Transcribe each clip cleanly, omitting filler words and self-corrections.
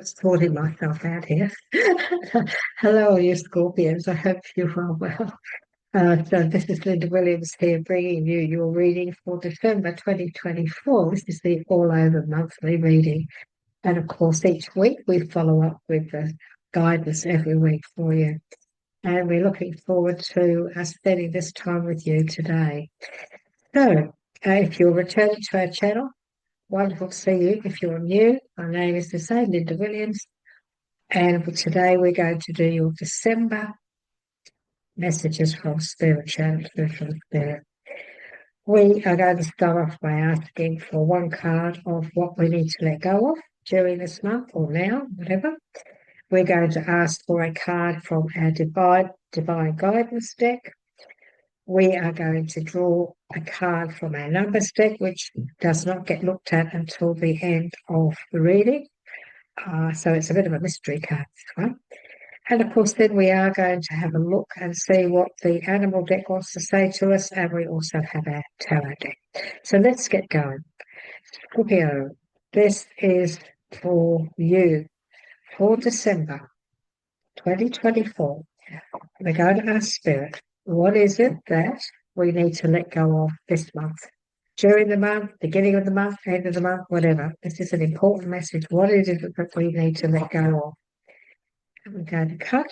Sorting myself out here. Hello, you Scorpions. I hope you are well. So this is Linda Williams here, bringing you your reading for December 2024. This is the all-over monthly reading, and of course, each week we follow up with the guidance every week for you. And we're looking forward to spending this time with you today. So, if you're returning to our channel, wonderful to see you. If you're new, my name is the same, Linda Williams. And today we're going to do your December messages from Spirit, channels from Spirit. We are going to start off by asking for one card of what we need to let go of during this month or now, whatever. We're going to ask for a card from our Divine Guidance deck. We are going to draw a card from our Numbers deck, which does not get looked at until the end of the reading. So it's a bit of a mystery card, this one. And of course, then we are going to have a look and see what the animal deck wants to say to us, and we also have our tarot deck. So let's get going. Scorpio, this is for you for December 2024. We're going to ask Spirit, what is it that we need to let go of this month? During the month, beginning of the month, end of the month, whatever. This is an important message. What is it that we need to let go of? And we're going to cut.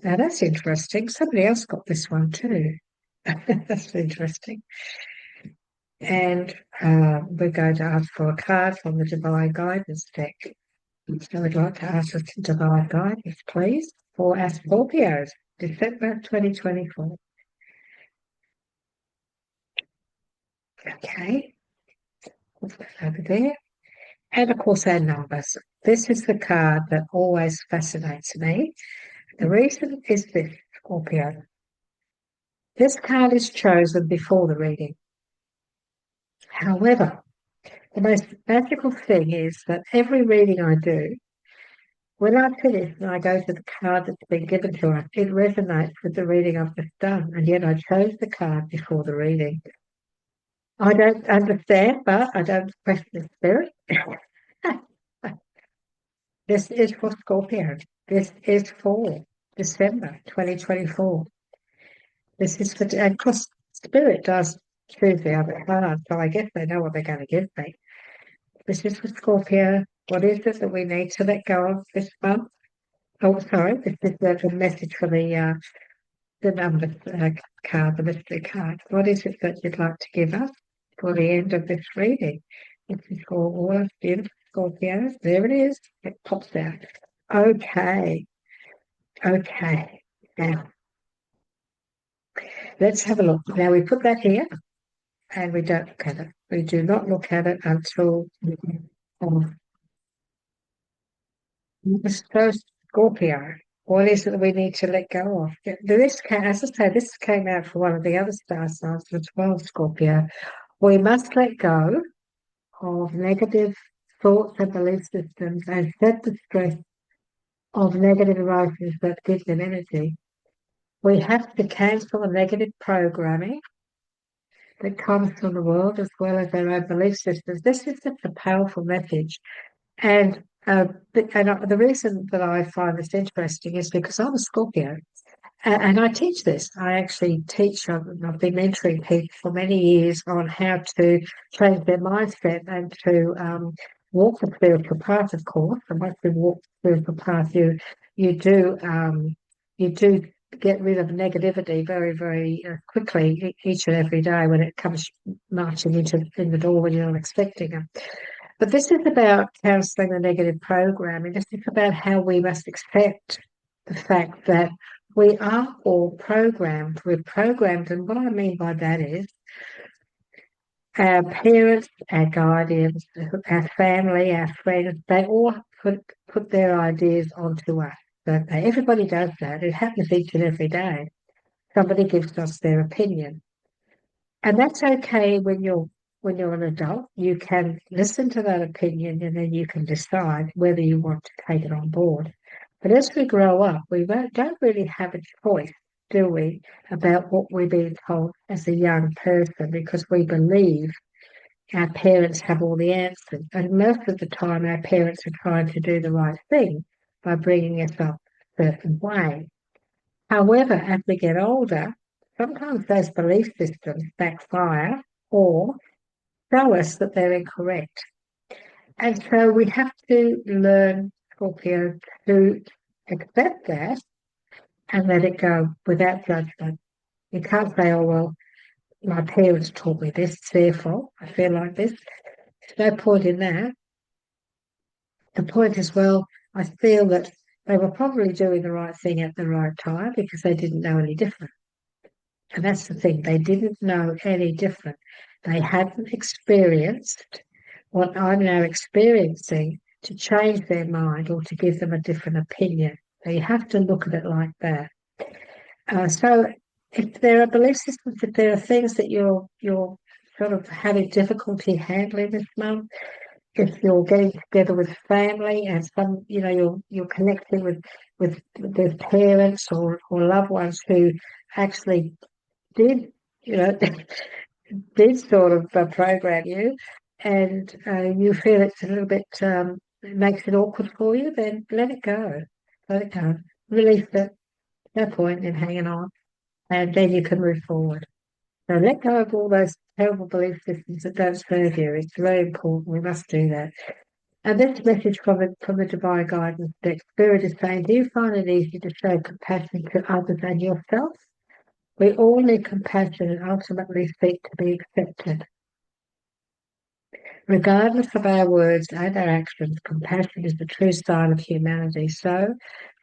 Now that's interesting. Somebody else got this one too. That's interesting. And we're going to ask for a card from the Divine Guidance deck. So we'd like to ask for Divine Guidance, please, for our Scorpios, December 2024. Okay. Put that over there. And of course, our numbers. This is the card that always fascinates me. The reason is this, Scorpio. This card is chosen before the reading. However, the most magical thing is that every reading I do, when I finish and I go to the card that's been given to us, it resonates with the reading I've just done, and yet I chose the card before the reading. I don't understand, but I don't question the spirit. This is for Scorpio. This is for December 2024. This is for, and of course, Spirit does choose the other card, so I guess they know what they're going to give me. This is for Scorpio. What is it that we need to let go of this month? Oh, sorry, this is the message for the number card, the mystery card. What is it that you'd like to give us for the end of this reading? This is for all of beautiful Scorpios. There it is. It pops out. Okay. Okay. Now, let's have a look. Now, we put that here and we don't look at it. We do not look at it until so Scorpio. What is it that we need to let go of? This came, as I say, this came out for one of the other star signs as well, Scorpio. We must let go of negative thoughts and belief systems and set the stress of negative emotions that give them energy. We have to cancel the negative programming that comes from the world as well as our own belief systems. This is such a powerful message. And the reason that I find this interesting is because I'm a Scorpio and I teach this. I actually teach, I've been mentoring people for many years on how to change their mindset and to walk the spiritual path, of course. And once you walk the spiritual path, you do get rid of negativity very, very quickly each and every day when it comes marching in the door when you're not expecting them. But this is about counselling the negative programming. This is about how we must accept the fact that we are all programmed. We're programmed, and what I mean by that is our parents, our guardians, our family, our friends, they all put their ideas onto us. Don't they? Everybody does that. It happens each and every day. Somebody gives us their opinion. And that's okay when you're an adult. You can listen to that opinion and then you can decide whether you want to take it on board. But as we grow up, we don't really have a choice, do we, about what we're being told as a young person because we believe our parents have all the answers. And most of the time, our parents are trying to do the right thing by bringing us up a certain way. However, as we get older, sometimes those belief systems backfire or show us that they're incorrect. And so we have to learn, Scorpio, to accept that and let it go without judgment. You can't say, oh, well, my parents taught me this, it's their fault. I feel like this. There's no point in that. The point is, well, I feel that they were probably doing the right thing at the right time because they didn't know any different. And that's the thing, they didn't know any different. They hadn't experienced what I'm now experiencing to change their mind or to give them a different opinion. So you have to look at it like that. So if there are belief systems, if there are things that you're sort of having difficulty handling this month, if you're getting together with family and you're connecting with their parents or loved ones who actually did you know did sort of program you, and you feel it's a little bit it makes it awkward for you, then let it go, release it. No point in hanging on, and then you can move forward. So let go of all those terrible belief systems that don't serve you. It's very important. We must do that. And this message from the Divine Guidance deck, Spirit is saying, do you find it easy to show compassion to others and yourself? We all need compassion and ultimately seek to be accepted. Regardless of our words and our actions, compassion is the true sign of humanity. So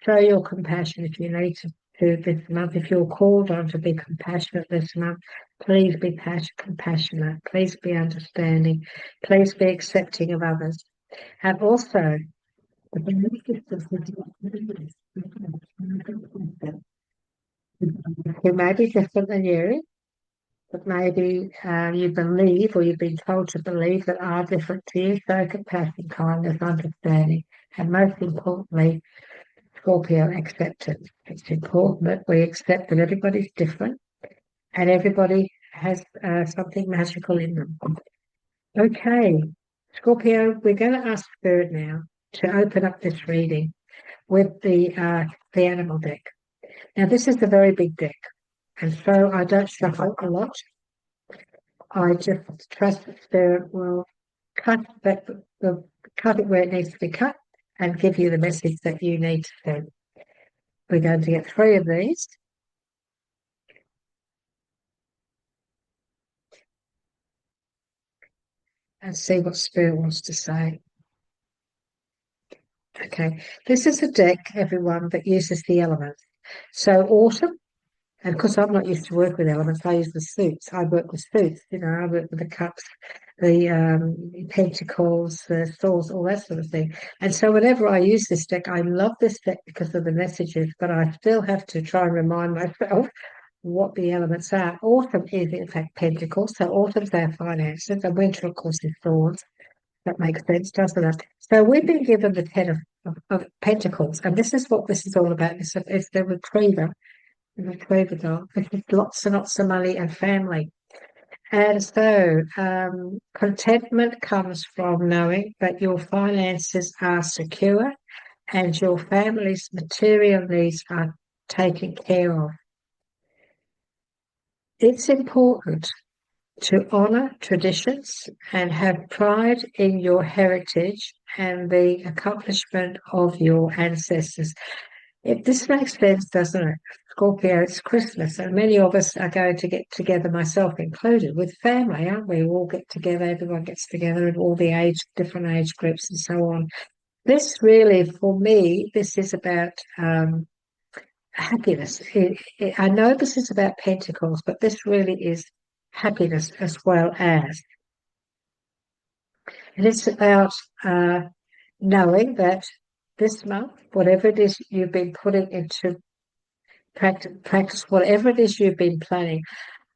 show your compassion if you need to this month. If you're called on to be compassionate this month, please be compassionate. Please be understanding. Please be accepting of others. And also, the belief systems who may be different than you, but maybe you believe or you've been told to believe that are different to you. So compassion, kindness, understanding, and most importantly, Scorpio acceptance. It's important that we accept that everybody's different and everybody has something magical in them. Okay, Scorpio, we're going to ask Spirit now to open up this reading with the animal deck. Now, this is a very big deck, and so I don't shuffle a lot. I just trust that Spirit will cut it where it needs to be cut and give you the message that you need to send. We're going to get 3 of these. And see what Spirit wants to say. Okay, this is a deck, everyone, that uses the elements. So autumn, and because I'm not used to work with elements, I use the suits. I work with suits, I work with the cups, the pentacles, the swords, all that sort of thing. And so whenever I use this deck, I love this deck because of the messages, but I still have to try and remind myself what the elements are. Autumn is, in fact, pentacles. So autumn's our finances, and winter, of course, is swords. That makes sense, doesn't it? So we've been given the 10 of Pentacles, and this is what this is all about. It's the retriever doll. It's lots and lots of money and family. And so contentment comes from knowing that your finances are secure and your family's material needs are taken care of. It's important to honour traditions and have pride in your heritage and the accomplishment of your ancestors. This makes sense, doesn't it? Scorpio, it's Christmas, and many of us are going to get together, myself included, with family, aren't we? We all get together, everyone gets together in all the different age groups and so on. This really, for me, this is about happiness. I know this is about Pentacles, but this really is happiness as well as. And it's about knowing that this month, whatever it is you've been putting into practice, whatever it is you've been planning,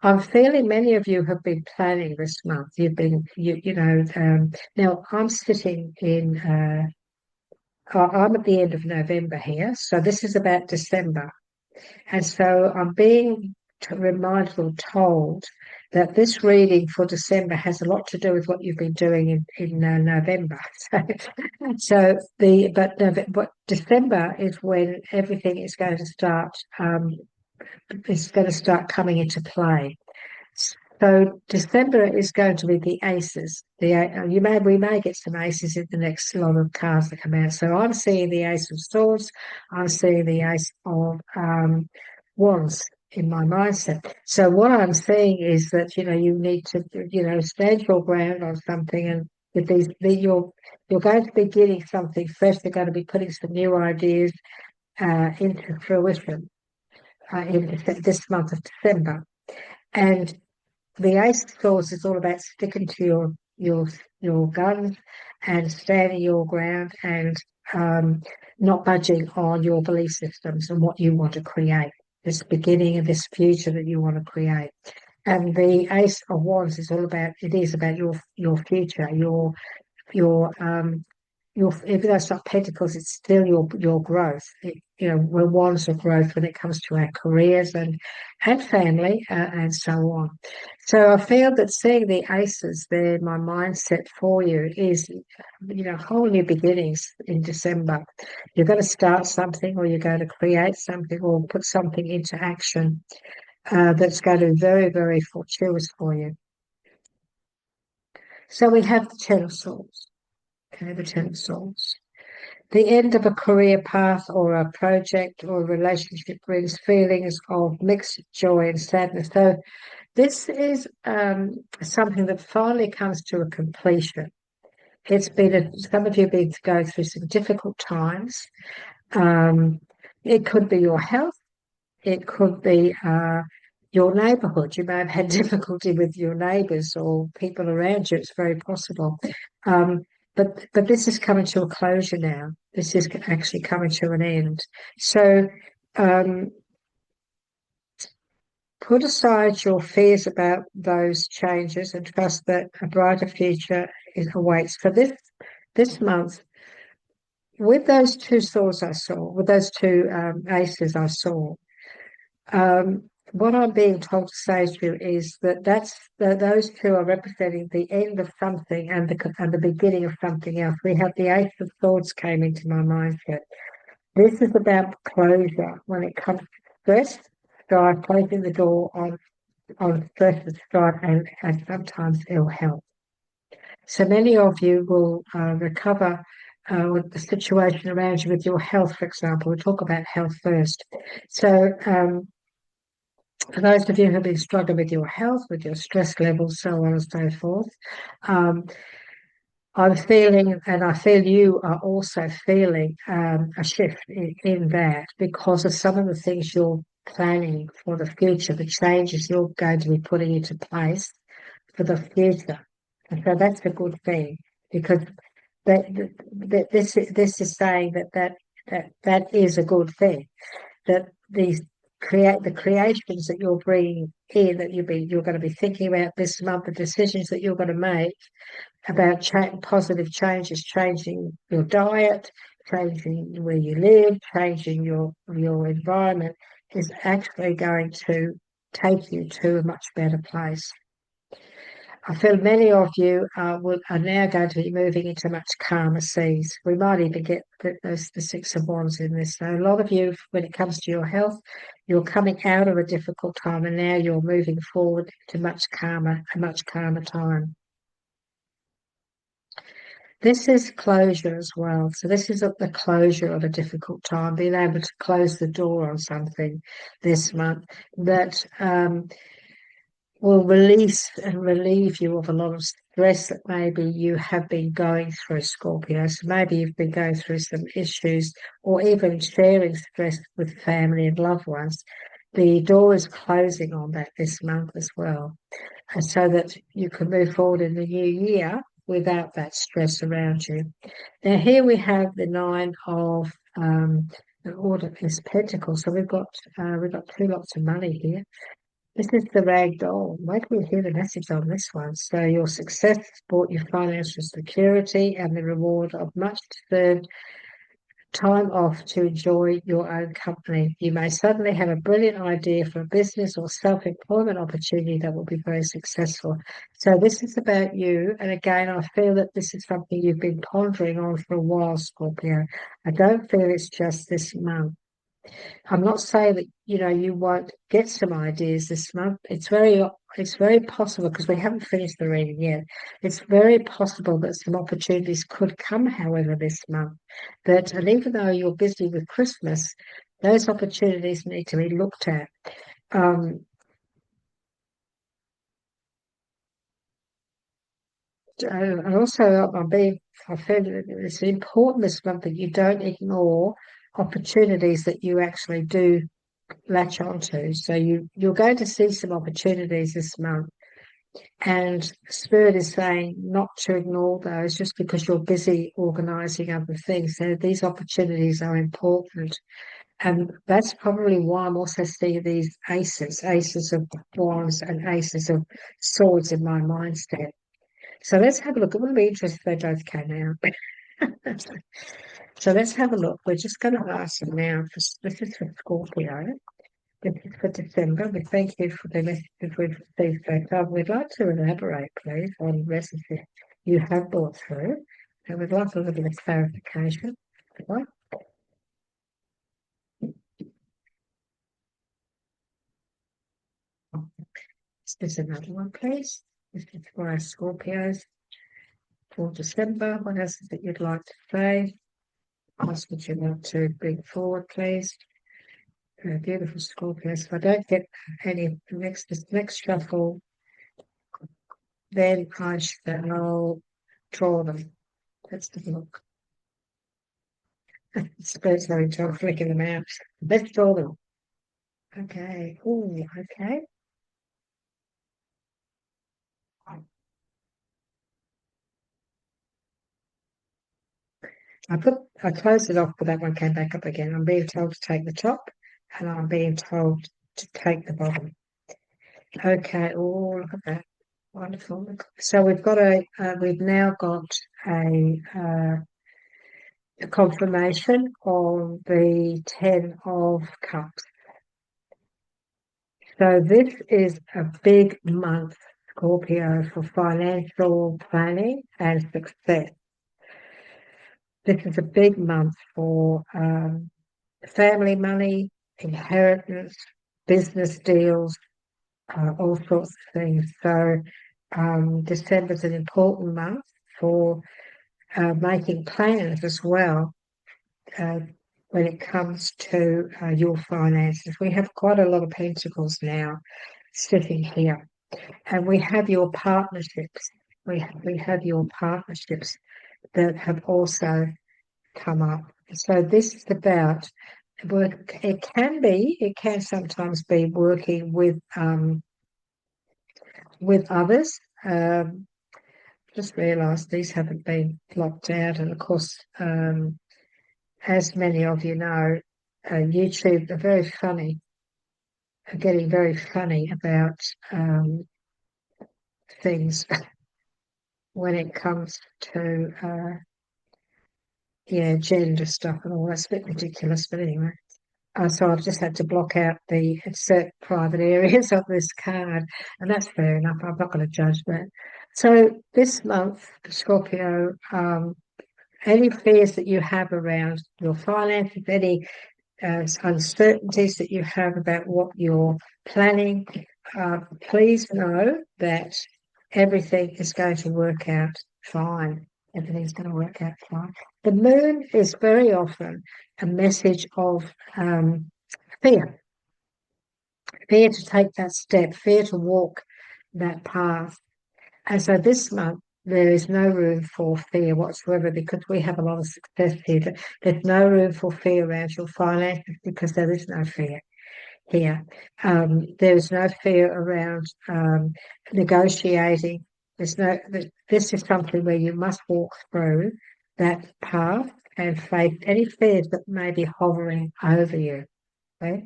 I'm feeling many of you have been planning this month. You've been, now I'm sitting in, I'm at the end of November here, so this is about December. And so I'm being reminded or told that this reading for December has a lot to do with what you've been doing in November. But December is when everything is going to start. Is going to start coming into play. So December is going to be the aces. We may get some aces in the next lot of cards that come out. So I'm seeing the ace of swords. I'm seeing the ace of wands in my mindset. So what I'm seeing is that you need to stand your ground on something, and with you're going to be getting something fresh. They're going to be putting some new ideas into fruition in this month of December, and the Ace of Swords is all about sticking to your guns and standing your ground and not budging on your belief systems and what you want to create, this beginning of this future that you want to create. And the Ace of Wands is about your future, even though it's not pentacles, it's still your growth. We're wands of growth when it comes to our careers and family and so on. So I feel that seeing the aces there, my mindset for you is, whole new beginnings in December. You're going to start something, or you're going to create something, or put something into action that's going to be very, very fortuitous for you. So we have the Ten of Swords. Okay, the Ten of Swords. The end of a career path or a project or a relationship brings feelings of mixed joy and sadness. So this is something that finally comes to a completion. Some of you have been going through some difficult times. It could be your health. It could be your neighbourhood. You may have had difficulty with your neighbours or people around you. It's very possible. But this is coming to a closure now. This is actually coming to an end. So put aside your fears about those changes and trust that a brighter future awaits. For this month, with those two swords I saw, with those two aces I saw, what I'm being told to say to you is that those two are representing the end of something and the beginning of something else. We have the Ace of Swords came into my mindset. This is about closure when it comes to stress, strife, closing the door on stress and strife, and sometimes ill health. So many of you will recover with the situation around you with your health, for example. We'll talk about health first. So for those of you who have been struggling with your health, with your stress levels, so on and so forth, I'm feeling, and I feel you are also feeling a shift in that because of some of the things you're planning for the future, the changes you're going to be putting into place for the future. And so that's a good thing, because this is saying that is a good thing, that the creations that you're bringing in, that you're going to be thinking about this month, the decisions that you're going to make about positive changes, changing your diet, changing where you live, changing your environment, is actually going to take you to a much better place. I feel many of you are now going to be moving into much calmer seas. We might even get the Six of Wands in this. So a lot of you, when it comes to your health, you're coming out of a difficult time, and now you're moving forward to a much calmer time. This is closure as well. So this is the closure of a difficult time, being able to close the door on something this month that will release and relieve you of a lot of stress that maybe you have been going through, Scorpio. So maybe you've been going through some issues, or even sharing stress with family and loved ones. The door is closing on that this month as well, and so that you can move forward in the new year without that stress around you. Now here we have the Nine of the Order is Pentacles. So we've got two lots of money here. This is the ragdoll. Wait till we hear the message on this one. So your success brought you financial security and the reward of much deserved time off to enjoy your own company. You may suddenly have a brilliant idea for a business or self-employment opportunity that will be very successful. So this is about you. And again, I feel that this is something you've been pondering on for a while, Scorpio. I don't feel it's just this month. I'm not saying that, you won't get some ideas this month. It's very possible, because we haven't finished the reading yet. It's very possible that some opportunities could come, however, this month. And even though you're busy with Christmas, those opportunities need to be looked at. Um, and also, I feel that it's important this month that you don't ignore opportunities that you actually do latch onto. So you're going to see some opportunities this month, and Spirit is saying not to ignore those just because you're busy organising other things. So these opportunities are important, and that's probably why I'm also seeing these aces of wands and aces of swords in my mindset. So let's have a look. It wouldn't be interesting if they both came out. So let's have a look. We're just going to ask them now. This is for Scorpio. This is for December. We thank you for the messages we've received so far. We'd like to elaborate, please, on the messages you have brought through. And we'd like a little bit of clarification. Right? This is another one, please. This is for our Scorpios for December. What else is it you'd like to say? What would you want to bring forward, please? Beautiful Scorpios. If I don't get any this next shuffle, then I shall draw them. Let's have a look. Spirit's having trouble flicking them out. Let's draw them. Okay. Oh, okay. I closed it off, but that one came back up again. I'm being told to take the top, and I'm being told to take the bottom. Okay. Oh, look at that. Wonderful. So we've now got a confirmation of the 10 of Cups. So this is a big month, Scorpio, for financial planning and success. This is a big month for family money, inheritance, business deals, all sorts of things. So December is an important month for making plans as well when it comes to your finances. We have quite a lot of pentacles now sitting here, and we have your partnerships. We have your partnerships that have also come up. So this is about work. It can sometimes be working with others. Just realised these haven't been blocked out, and of course, as many of you know, YouTube are very funny, are getting very funny about things when it comes to gender stuff and all. That's a bit ridiculous, but anyway. So I've just had to block out the insert private areas of this card, and that's fair enough. I'm not going to judge that. So this month, Scorpio, any fears that you have around your finances, any uncertainties that you have about what you're planning, please know that everything is going to work out fine. Everything's going to work out fine. The moon is very often a message of fear, fear to take that step, fear to walk that path. And so this month, there is no room for fear whatsoever, because we have a lot of success here. There's no room for fear around your finances, because there is no fear here. There is no fear around negotiating. This is something where you must walk through that path and face any fears that may be hovering over you. Okay?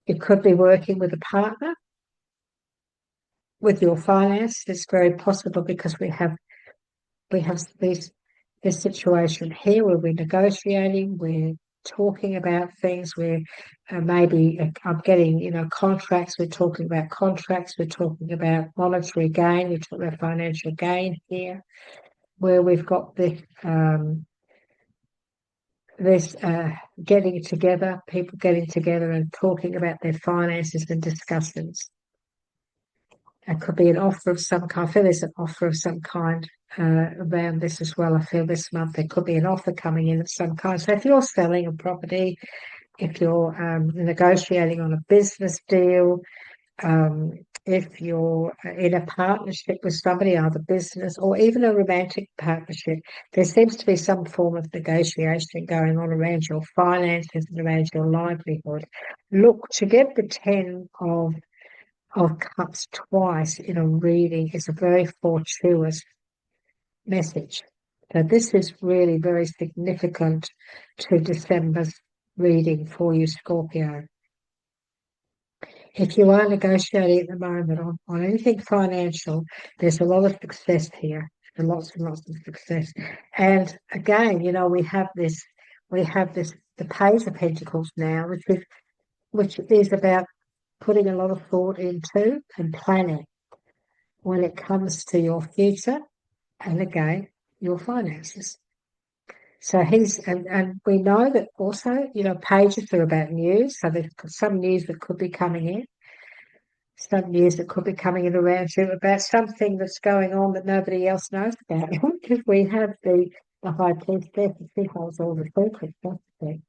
It could be working with a partner. With your finance, it's very possible, because we have these this situation here where we're negotiating, we're talking about things where maybe I'm getting, contracts. We're talking about contracts. We're talking about monetary gain. We're talking about financial gain here, where we've got this getting together, people getting together and talking about their finances and discussions. It could be an offer of some kind. I feel there's an offer of some kind around this as well. I feel this month there could be an offer coming in of some kind. So if you're selling a property, if you're negotiating on a business deal, if you're in a partnership with somebody, either business or even a romantic partnership, there seems to be some form of negotiation going on around your finances and around your livelihood. Look, to get the 10 of cups twice in a reading is a very fortuitous message. So this is really very significant to December's reading for you, Scorpio. If you are negotiating at the moment on anything financial, there's a lot of success here. There's lots and lots of success. And again, we have this, the Page of Pentacles now, which is about putting a lot of thought into and planning when it comes to your future and again, your finances. So and we know that also, pages are about news. So there's some news that could be coming in, some news that could be coming in around you about something that's going on that nobody else knows about. Because we have the High Priestess, and she holds all the secrets, doesn't she?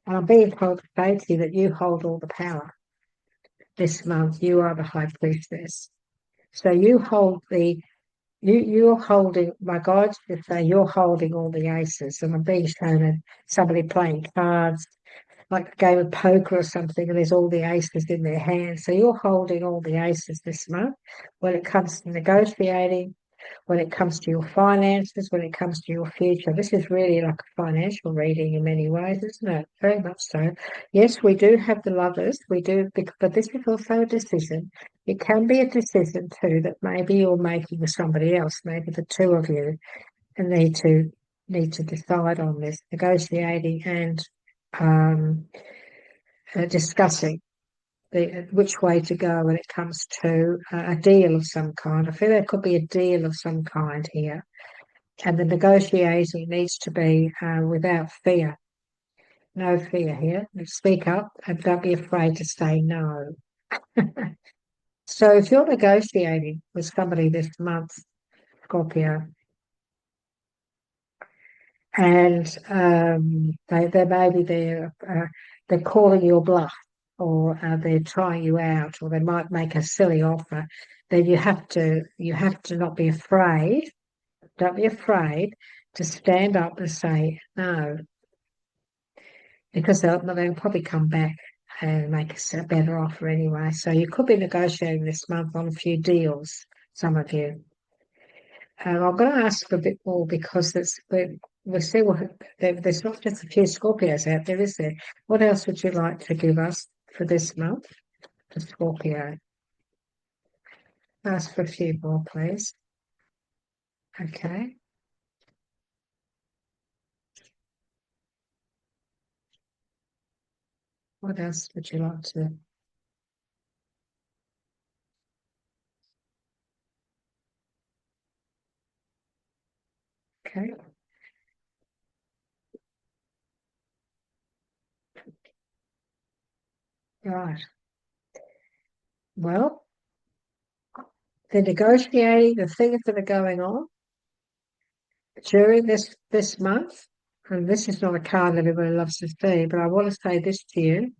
And I'm being told to say to you that you hold all the power this month. You are the High Priestess. So you're holding, my guides just say you're holding all the aces, and I'm being shown somebody playing cards, like a game of poker or something, and there's all the aces in their hands. So you're holding all the aces this month when it comes to negotiating, when it comes to your finances, when it comes to your future. This is really like a financial reading in many ways, isn't it? Very much so. Yes, we do have the Lovers, we do, but this is also a decision. It can be a decision too that maybe you're making with somebody else, maybe the two of you, and need to decide on this, negotiating and discussing which way to go when it comes to a deal of some kind. I feel there could be a deal of some kind here, and the negotiating needs to be without fear. No fear here. Speak up and don't be afraid to say no. So if you're negotiating with somebody this month, Scorpio, and they maybe they're calling your bluff, or they're trying you out, or they might make a silly offer, then you have to not be afraid. Don't be afraid to stand up and say no, because they'll probably come back and make a better offer anyway. So you could be negotiating this month on a few deals, some of you. I'm going to ask for a bit more because we'll see there's not just a few Scorpios out there, is there? What else would you like to give us for this month for Scorpio? Ask for a few more, please. Okay. What else would you like to? Okay. Right. Well, the negotiating, the things that are going on during this month, and this is not a card that everybody loves to see, but I want to say this to you,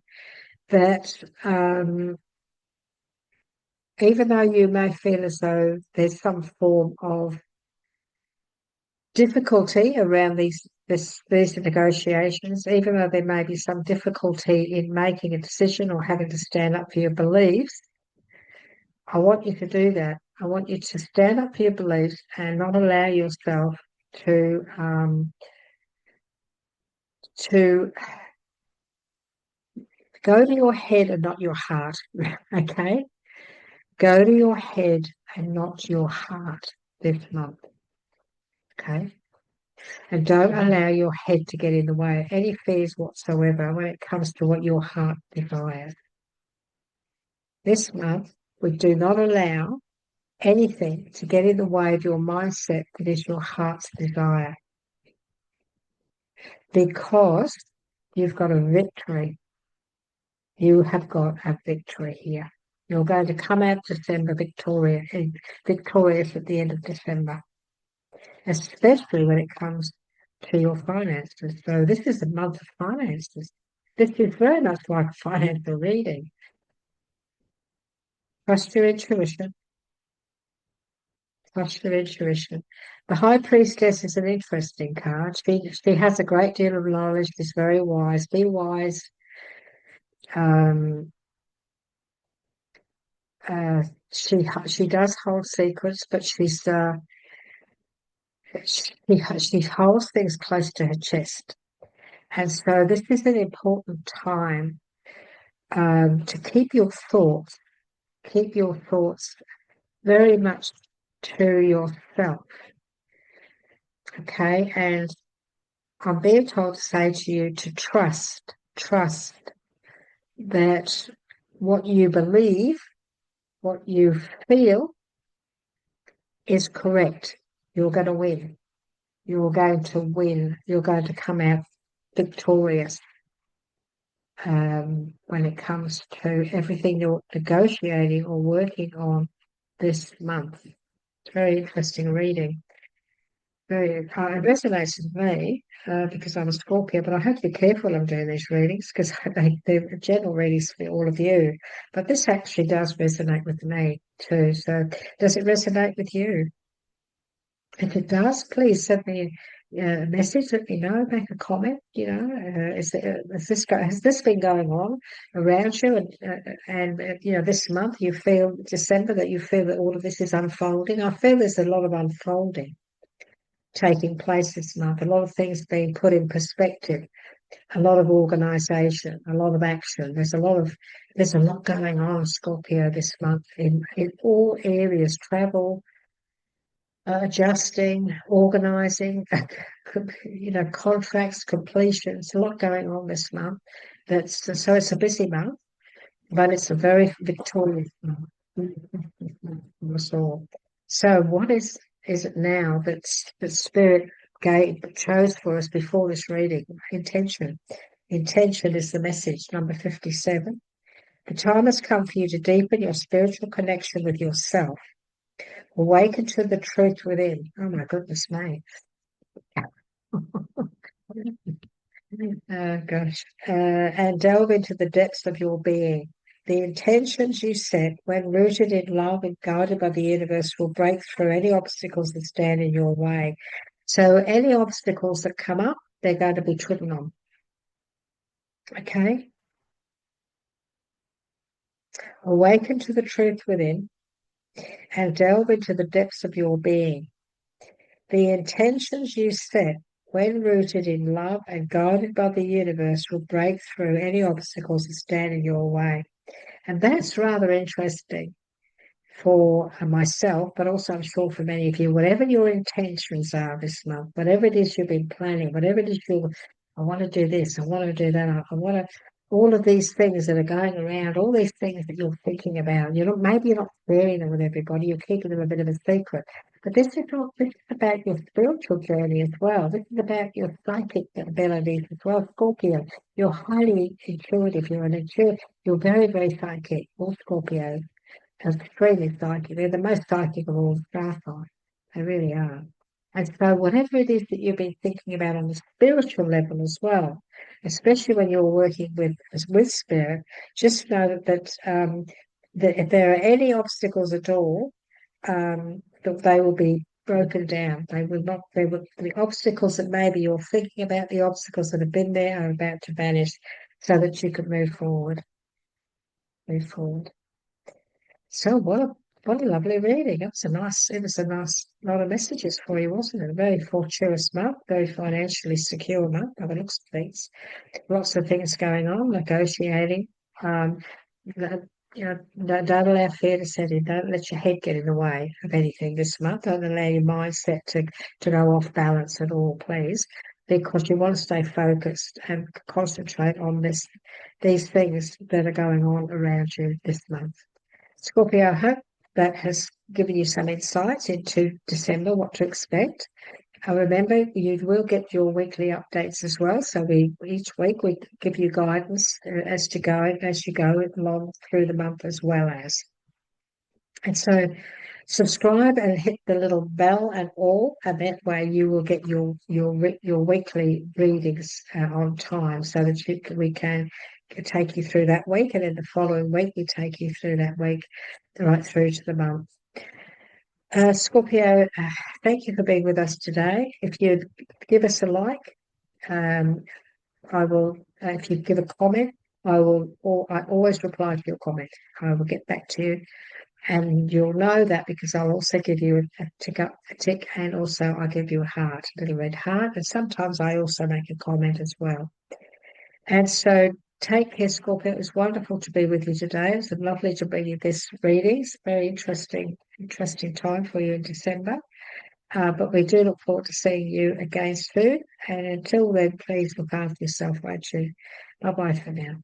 that even though you may feel as though there's some form of difficulty around these negotiations, even though there may be some difficulty in making a decision or having to stand up for your beliefs, I want you to do that. I want you to stand up for your beliefs and not allow yourself to go to your head and not your heart. Okay? Go to your head and not your heart this month. Okay? And don't allow your head to get in the way of any fears whatsoever when it comes to what your heart desires. This month, we do not allow anything to get in the way of your mindset that is your heart's desire, because you've got a victory. You have got a victory here. You're going to come out December victorious at the end of December, especially when it comes to your finances. So this is a month of finances. This is very much like a financial reading. Trust your intuition. Trust your intuition. The High Priestess is an interesting card. She has a great deal of knowledge. She's very wise. Be wise. She does hold secrets, but she holds things close to her chest, and so this is an important time to keep your thoughts very much to yourself. Okay, and I'm being told to say to you to trust that what you believe, what you feel is correct. You're going to win. You're going to win. You're going to come out victorious when it comes to everything you're negotiating or working on this month. It's very interesting reading. It resonates with me because I'm a Scorpio, but I have to be careful I'm doing these readings because they're general readings for all of you. But this actually does resonate with me too. So does it resonate with you? If it does, please send me a message. Let me know. Make a comment. Has this been going on around you? And this month you feel December that you feel that all of this is unfolding. I feel there's a lot of unfolding taking place this month. A lot of things being put in perspective. A lot of organisation. A lot of action. There's a lot going on, Scorpio, this month in all areas. Travel. Adjusting, organising, contracts, completions, a lot going on this month. So it's a busy month, but it's a very victorious month. So what is it now that Spirit chose for us before this reading? Intention. Intention is the message, number 57. The time has come for you to deepen your spiritual connection with yourself. Awaken to the truth within. Oh my goodness me. Oh gosh. And delve into the depths of your being. The intentions you set when rooted in love and guided by the universe will break through any obstacles that stand in your way. So any obstacles that come up, they're going to be trodden on. Okay? Awaken to the truth within and delve into the depths of your being. The intentions you set when rooted in love and guided by the universe will break through any obstacles that stand in your way. And that's rather interesting for myself, but also I'm sure for many of you. Whatever your intentions are this month, whatever it is you've been planning, whatever it is I want to do this, I want to do that, I want to, all of these things that are going around, all these things that you're thinking about, maybe you're not sharing them with everybody, you're keeping them a bit of a secret. But this is about your spiritual journey as well. This is about your psychic abilities as well, Scorpio. You're highly intuitive. You're very, very psychic. All Scorpios are extremely psychic. They're the most psychic of all the star signs. They really are. And so whatever it is that you've been thinking about on the spiritual level as well, especially when you're working with spirit, just know that if there are any obstacles at all, that they will be broken down. The obstacles that maybe you're thinking about, the obstacles that have been there are about to vanish so that you can move forward. So what a lovely reading. It was a nice lot of messages for you, wasn't it? A very fortuitous month, very financially secure month by the looks of things. Lots of things going on, negotiating. You know, don't allow fear to set in. Don't let your head get in the way of anything this month. Don't allow your mindset to go off balance at all, please, because you want to stay focused and concentrate on these things that are going on around you this month. Scorpio, I hope that has given you some insights into December, what to expect. Remember, you will get your weekly updates as well. So each week we give you guidance as you go along through the month as well as. And so subscribe and hit the little bell and all, and that way you will get your weekly readings on time, so that we can take you through that week, and then the following week we take you through that week right through to the month. Scorpio, thank you for being with us today. If you give us a like, I will. If you give a comment, I will. Or I always reply to your comment. I will get back to you, and you'll know that because I'll also give you a tick, and also I give you a heart, a little red heart, and sometimes I also make a comment as well. And so take care, Scorpio. It was wonderful to be with you today. It's lovely to bring you this reading. It's very interesting time for you in December. But we do look forward to seeing you again soon. And until then, please look after yourself, won't you? Bye bye for now.